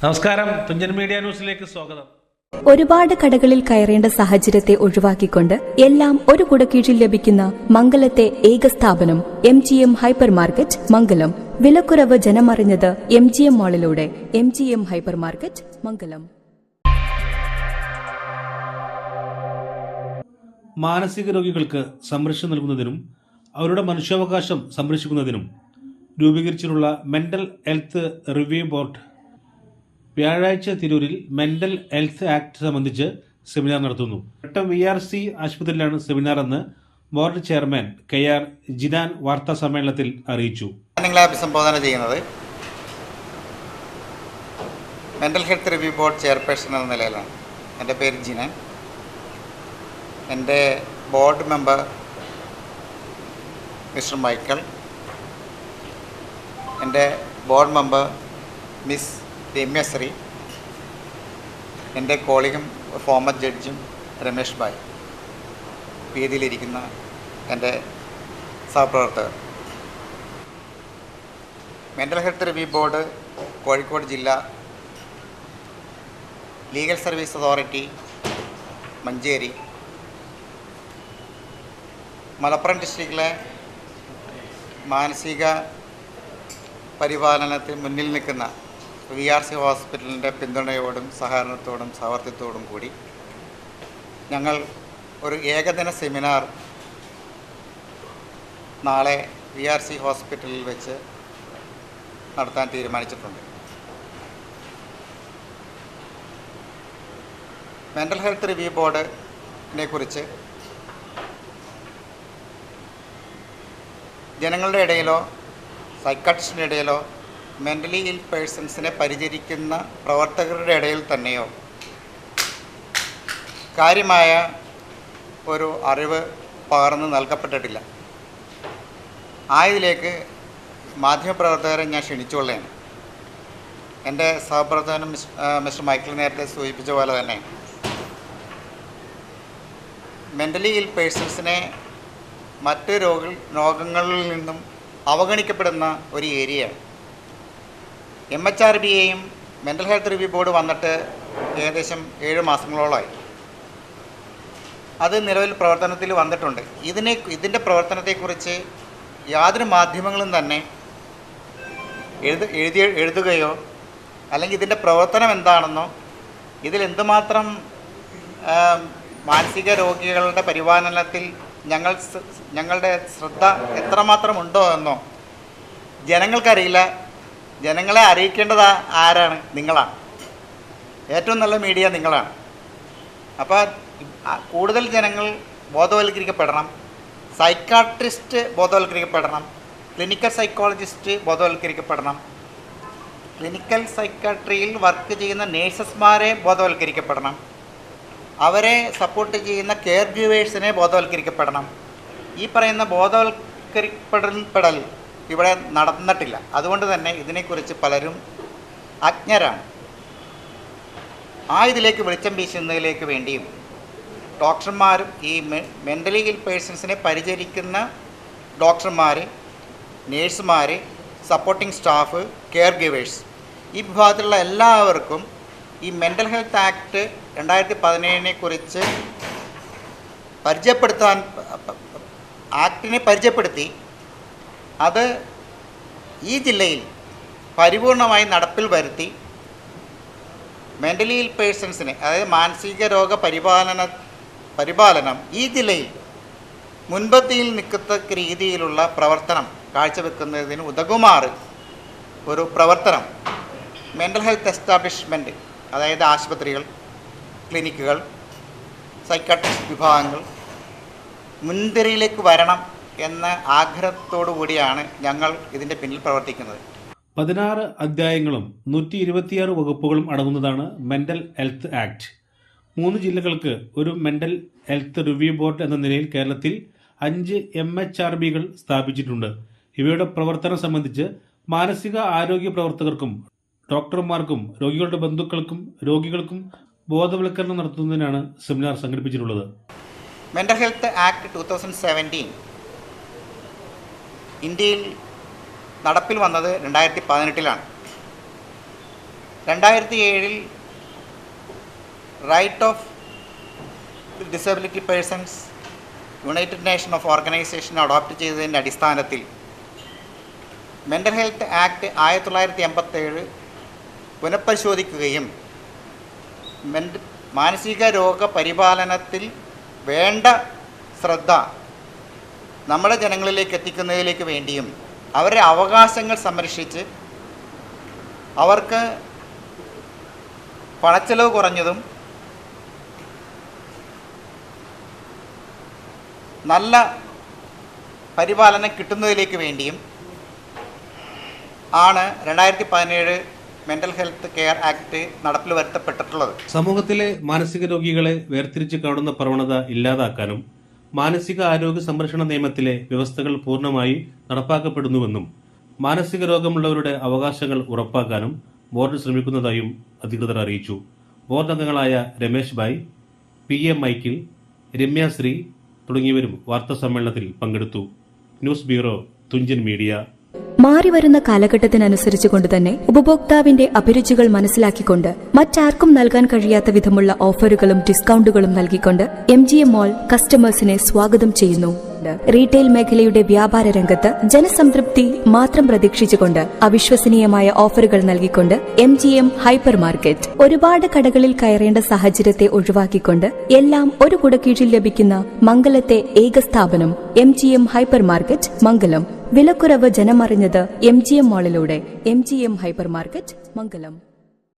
നമസ്കാരം, തുഞ്ചൻ മീഡിയ ന്യൂസിലേക്ക് സ്വാഗതം. ഒരുപാട് കടകളിൽ കയറേണ്ട സാഹചര്യത്തെ ഒഴിവാക്കിക്കൊണ്ട് എല്ലാം ഒരു കുടക്കീഴിൽ ലഭിക്കുന്ന മംഗലത്തെ ഏക സ്ഥാപനം MGM ഹൈപ്പർ മാർക്കറ്റ് മംഗലം. വിലക്കുറവ് ജനമറിഞ്ഞത് MGM മാളിലൂടെ. MGM ഹൈപ്പർ മാർക്കറ്റ് മംഗലം. മാനസിക രോഗികൾക്ക് സംരക്ഷണം നൽകുന്നതിനും അവരുടെ മനുഷ്യാവകാശം സംരക്ഷിക്കുന്നതിനും രൂപീകരിച്ചിട്ടുള്ള മെന്റൽ ഹെൽത്ത് റിവ്യൂ ബോർഡ് വ്യാഴാഴ്ച തിരൂരിൽ മെന്റൽ ഹെൽത്ത് ആക്ട് സംബന്ധിച്ച് സെമിനാർ നടത്തുന്നു. വട്ടം VRC ആശുപത്രിയിലാണ് സെമിനാർ എന്ന് ബോർഡ് ചെയർമാൻ KR ജിനാൻ വാർത്താ സമ്മേളനത്തിൽ അറിയിച്ചു. നിങ്ങളെ അഭിസംബോധന ചെയ്യുന്നത് mental health review board chairperson എന്ന നിലയിലാണ്. എൻ്റെ പേര് ജിനാൻ. എൻ്റെ ബോർഡ് മെമ്പർ മിസ്റ്റർ മൈക്കിൾ, എൻ്റെ ബോർഡ് മെമ്പർ മിസ് രമ്യശ്രീ, എൻ്റെ കോളീഗും ഫോമർ ജഡ്ജും രമേഷ് ഭായ്, വേദിയിലിരിക്കുന്ന എൻ്റെ സഹപ്രവർത്തകർ. Mental health review board Kozhikode ജില്ല, legal service authority Manjeri, Malappuram ഡിസ്ട്രിക്റ്റിലെ മാനസിക പരിപാലനത്തിൽ മുന്നിൽ നിൽക്കുന്ന VRC ഹോസ്പിറ്റലിൻ്റെ പിന്തുണയോടും സഹകരണത്തോടും സഹവർത്തിത്വത്തോടും കൂടി ഞങ്ങൾ ഒരു ഏകദിന സെമിനാർ നാളെ VRC ഹോസ്പിറ്റലിൽ വെച്ച് നടത്താൻ തീരുമാനിച്ചിട്ടുണ്ട്. മെൻ്റൽ ഹെൽത്ത് റിവ്യൂ ബോർഡിനെ കുറിച്ച് ജനങ്ങളുടെ ഇടയിലോ സൈക്കാട്രിസ്റ്റിൻ്റെ ഇടയിലോ മെൻ്റലി ഇൽ പേഴ്സൺസിനെ പരിചരിക്കുന്ന പ്രവർത്തകരുടെ ഇടയിൽ തന്നെയോ കാര്യമായ ഒരു അറിവ് പകർന്നു നൽകപ്പെട്ടിട്ടില്ല. ആയതിലേക്ക് മാധ്യമപ്രവർത്തകരെ ഞാൻ ക്ഷണിച്ചുകൊള്ളേണ്. എൻ്റെ സഹപ്രവർത്തകനും മിസ്റ്റർ മൈക്കിൾ നേരത്തെ സൂചിപ്പിച്ച പോലെ തന്നെ മെൻ്റലി ഇൽ പേഴ്സൺസിനെ മറ്റ് രോഗങ്ങളിൽ നിന്നും അവഗണിക്കപ്പെടുന്ന ഒരു ഏരിയയാണ്. MHRBയെയും മെൻ്റൽ ഹെൽത്ത് റിവ്യൂ ബോർഡ് വന്നിട്ട് ഏകദേശം 7 മാസങ്ങളോളമായി. അത് നിലവിൽ പ്രവർത്തനത്തിൽ വന്നിട്ടുണ്ട്. ഇതിൻ്റെ പ്രവർത്തനത്തെക്കുറിച്ച് യാതൊരു മാധ്യമങ്ങളും തന്നെ എഴുതുകയോ അല്ലെങ്കിൽ ഇതിൻ്റെ പ്രവർത്തനം എന്താണെന്നോ ഇതിലെന്തുമാത്രം മാനസിക രോഗികളുടെ പരിപാലനത്തിൽ ഞങ്ങളുടെ ശ്രദ്ധ എത്രമാത്രമുണ്ടോ എന്നോ ജനങ്ങൾക്കറിയില്ല. ജനങ്ങളെ അറിയിക്കേണ്ടത് ആരാണ്? നിങ്ങളാണ്. ഏറ്റവും നല്ല മീഡിയ നിങ്ങളാണ്. അപ്പോൾ കൂടുതൽ ജനങ്ങൾ ബോധവൽക്കരിക്കപ്പെടണം. സൈക്കാട്രിസ്റ്റ് ബോധവൽക്കരിക്കപ്പെടണം. ക്ലിനിക്കൽ സൈക്കോളജിസ്റ്റ് ബോധവൽക്കരിക്കപ്പെടണം. ക്ലിനിക്കൽ സൈക്കാട്രിയിൽ വർക്ക് ചെയ്യുന്ന നേഴ്സസ്മാരെ ബോധവൽക്കരിക്കപ്പെടണം. അവരെ സപ്പോർട്ട് ചെയ്യുന്ന കെയർ ഗീവേഴ്സിനെ ബോധവൽക്കരിക്കപ്പെടണം. ഈ പറയുന്ന ബോധവൽക്കരിക്കപ്പെടൽ ഇവിടെ നടന്നിട്ടില്ല. അതുകൊണ്ട് തന്നെ ഇതിനെക്കുറിച്ച് പലരും അജ്ഞരാണ്. ഇതിലേക്ക് വെളിച്ചം വീശുന്നതിലേക്ക് വേണ്ടിയും ഡോക്ടർമാരും ഈ മെൻ്റലി ഇൽ പേഴ്സൺസിനെ പരിചരിക്കുന്ന ഡോക്ടർമാർ, നേഴ്സുമാർ, സപ്പോർട്ടിംഗ് സ്റ്റാഫ്, കെയർ ഗിവേഴ്സ്, ഈ വിഭാഗത്തിലുള്ള എല്ലാവർക്കും ഈ മെൻ്റൽ ഹെൽത്ത് ആക്ട് 2017 കുറിച്ച് പരിചയപ്പെടുത്തി അത് ഈ ജില്ലയിൽ പരിപൂർണമായി നടപ്പിൽ വരുത്തി മെൻ്റലി ഇൽ പേഴ്സൺസിനെ, അതായത് മാനസിക രോഗ പരിപാലനം ഈ ജില്ലയിൽ മുൻപന്തിയിൽ നിൽക്കത്തക്ക രീതിയിലുള്ള പ്രവർത്തനം കാഴ്ചവെക്കുന്നതിന് ഉതകുമാറ് ഒരു പ്രവർത്തനം മെൻ്റൽ ഹെൽത്ത് എസ്റ്റാബ്ലിഷ്മെൻറ്റ്, അതായത് ആശുപത്രികൾ, ക്ലിനിക്കുകൾ, സൈക്കാട്രിസ്റ്റ് വിഭാഗങ്ങൾ മുൻനിരയിലേക്ക് വരണം എന്ന ആഗ്രഹത്തോടു കൂടിയാണ് ഞങ്ങൾ ഇതിൻ്റെ പിന്നിൽ പ്രവർത്തിക്കുന്നത്. 16 അധ്യായങ്ങളും 126 വകുപ്പുകളും അടങ്ങുന്നതാണ് മെൻ്റൽ ഹെൽത്ത് ആക്ട്. 3 ജില്ലകൾക്ക് ഒരു മെൻ്റൽ ഹെൽത്ത് റിവ്യൂ ബോർഡ് എന്ന നിലയിൽ കേരളത്തിൽ 5 MHRBകൾ സ്ഥാപിച്ചിട്ടുണ്ട്. ഇവയുടെ പ്രവർത്തനം സംബന്ധിച്ച് മാനസിക ആരോഗ്യ പ്രവർത്തകർക്കും ഡോക്ടർമാർക്കും രോഗികളുടെ ബന്ധുക്കൾക്കും രോഗികൾക്കും ബോധവൽക്കരണം നടത്തുന്നതിനാണ് സെമിനാർ സംഘടിപ്പിച്ചിട്ടുള്ളത്. മെൻ്റൽ ഹെൽത്ത് ആക്ട് 2017 ഇന്ത്യയിൽ നടപ്പിൽ വന്നത് 2018 2007 right of disability persons united nation of organisation adopt ചെയ്തതിൻ്റെ അടിസ്ഥാനത്തിൽ മെൻ്റൽ ഹെൽത്ത് ആക്ട് 1987 പുനഃപരിശോധിക്കുകയും മാനസിക രോഗ പരിപാലനത്തിൽ വേണ്ട ശ്രദ്ധ നമ്മുടെ ജനങ്ങളിലേക്ക് എത്തിക്കുന്നതിലേക്ക് വേണ്ടിയും അവരുടെ അവകാശങ്ങൾ സംരക്ഷിച്ച് അവർക്ക് പണച്ചെലവ് കുറഞ്ഞതും നല്ല പരിപാലനം കിട്ടുന്നതിലേക്ക് വേണ്ടിയും ആണ് 2017 മെൻ്റൽ ഹെൽത്ത് കെയർ ആക്ട് നടപ്പിൽ വരുത്തപ്പെട്ടിട്ടുള്ളത്. സമൂഹത്തിലെ മാനസിക രോഗികളെ വേർതിരിച്ച് കാണുന്ന പ്രവണത ഇല്ലാതാക്കാനും മാനസിക ആരോഗ്യ സംരക്ഷണ നിയമത്തിലെ വ്യവസ്ഥകൾ പൂർണ്ണമായി നടപ്പാക്കപ്പെടുന്നുവെന്നും മാനസിക രോഗമുള്ളവരുടെ അവകാശങ്ങൾ ഉറപ്പാക്കാനും ബോർഡ് ശ്രമിക്കുന്നതായും അധികൃതർ അറിയിച്ചു. ബോർഡ് അംഗങ്ങളായ രമേശ് ഭായ്, PM മൈക്കിൾ, രമ്യാശ്രീ തുടങ്ങിയവരും വാർത്താസമ്മേളനത്തിൽ പങ്കെടുത്തു. News bureau, Thunchan media. മാറിവരുന്ന കാലഘട്ടത്തിനനുസരിച്ചുകൊണ്ട് തന്നെ ഉപഭോക്താവിന്റെ അഭിരുചികൾ മനസ്സിലാക്കിക്കൊണ്ട് മറ്റാർക്കും നൽകാൻ കഴിയാത്ത വിധമുള്ള ഓഫറുകളും ഡിസ്കൗണ്ടുകളും നൽകിക്കൊണ്ട് MGM മോൾ കസ്റ്റമേഴ്സിനെ സ്വാഗതം ചെയ്യുന്നു. റീറ്റെയിൽ മേഖലയുടെ വ്യാപാര രംഗത്ത് ജനസംതൃപ്തി മാത്രം പ്രതീക്ഷിച്ചുകൊണ്ട് അവിശ്വസനീയമായ ഓഫറുകൾ നൽകിക്കൊണ്ട് MGM ഹൈപ്പർ മാർക്കറ്റ്. ഒരുപാട് കടകളിൽ കയറേണ്ട സാഹചര്യത്തെ ഒഴിവാക്കിക്കൊണ്ട് എല്ലാം ഒരു കുടക്കീഴിൽ ലഭിക്കുന്ന മംഗലത്തെ ഏക സ്ഥാപനം MGM ഹൈപ്പർ മാർക്കറ്റ് മംഗലം. വിലക്കുറവ് ജനമറിഞ്ഞത് MGM മോളിലൂടെ. MGM ഹൈപ്പർ മാർക്കറ്റ് മംഗലം.